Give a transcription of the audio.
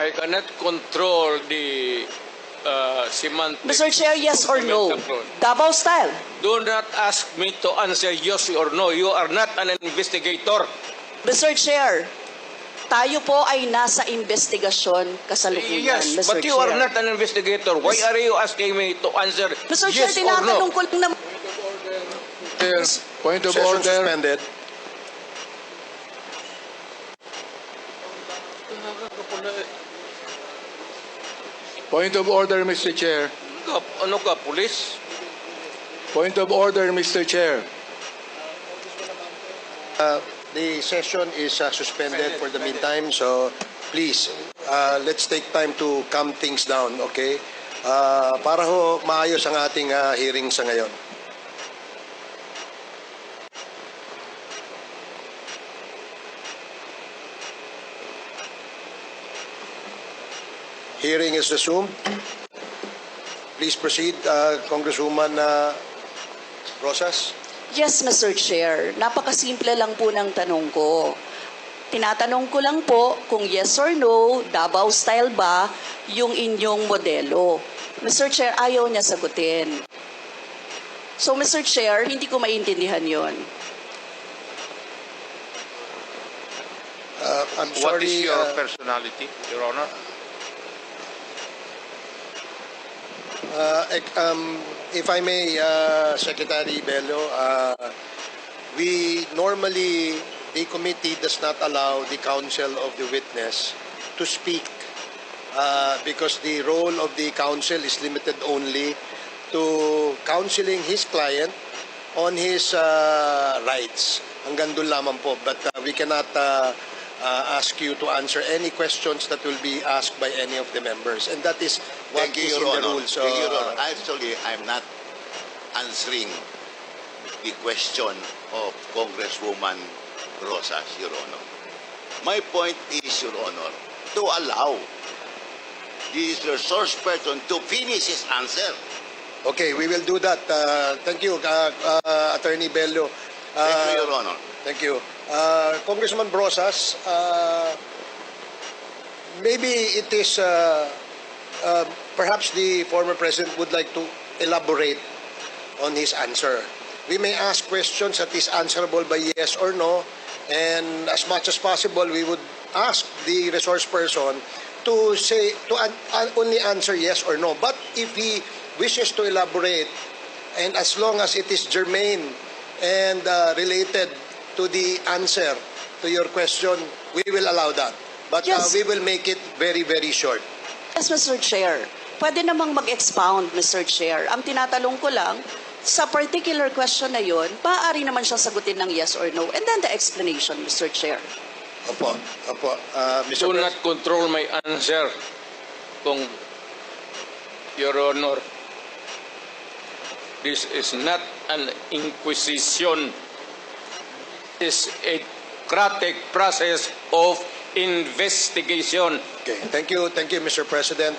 I cannot control the semantics. Mr. Chair, yes or no? of comment. Davao style. Do not ask me to answer yes or no. You are not an investigator. Mr. Chair, tayo po ay nasa investigasyon kasalukuyan, Yes, Mr. but you Chair. are not an investigator. Why are you asking me to answer Mr. Chair, yes or no? tinatanong ko lang naman. Chair, point of Session order. suspended. Point of order, Mr. Chair. Ano ka, police? Point of order, Mr. Chair. The session is suspended for the meantime, so please, let's take time to calm things down, okay? Para ho maayos ang ating hearing sa ngayon. Hearing is resumed. Please proceed, Congresswoman Rosas. Yes, Mr. Chair. Napakasimple lang po ng tanong ko. Tinatanong ko lang po kung yes or no, Davao style ba yung inyong modelo. Mr. Chair, ayaw niya sagutin. So, Mr. Chair, hindi ko maintindihan yon. I'm What is sorry. your personality, Your Honor? If I may, Secretary Bello, we normally, the committee does not allow the counsel of the witness to speak because the role of the counsel is limited only to counseling his client on his rights. Hanggang doon lamang po. But we cannot ask you to answer any questions that will be asked by any of the members. And that is what Thank you, is Your in the Honor. rules. Thank you, Your Honor. Actually, I'm not answering the question of Congresswoman Rosas, Your Honor. My point is, Your Honor, to allow the resource person to finish his answer. Okay, we will do that. Thank you, Attorney Bello. Thank you, Your Honor. Thank you. Congressman Brosas, maybe it is, perhaps the former president would like to elaborate on his answer. We may ask questions that is answerable by yes or no, and as much as possible, we would ask the resource person to say, to only answer yes or no. But if he wishes to elaborate, and as long as it is germane and related to the answer to your question, we will allow that. But Yes. we will make it very, very short. Yes, Mr. Chair. Pwede namang mag-expound, Mr. Chair. Ang tinatanong ko lang, sa particular question na yun, maaari naman siya sagutin ng yes or no. And then the explanation, Mr. Chair. Opo, opo. Mr. Do not control my answer, kung Your Honor. This is not an inquisition. It's a democratic process of investigation. Okay, thank you, Mr. President.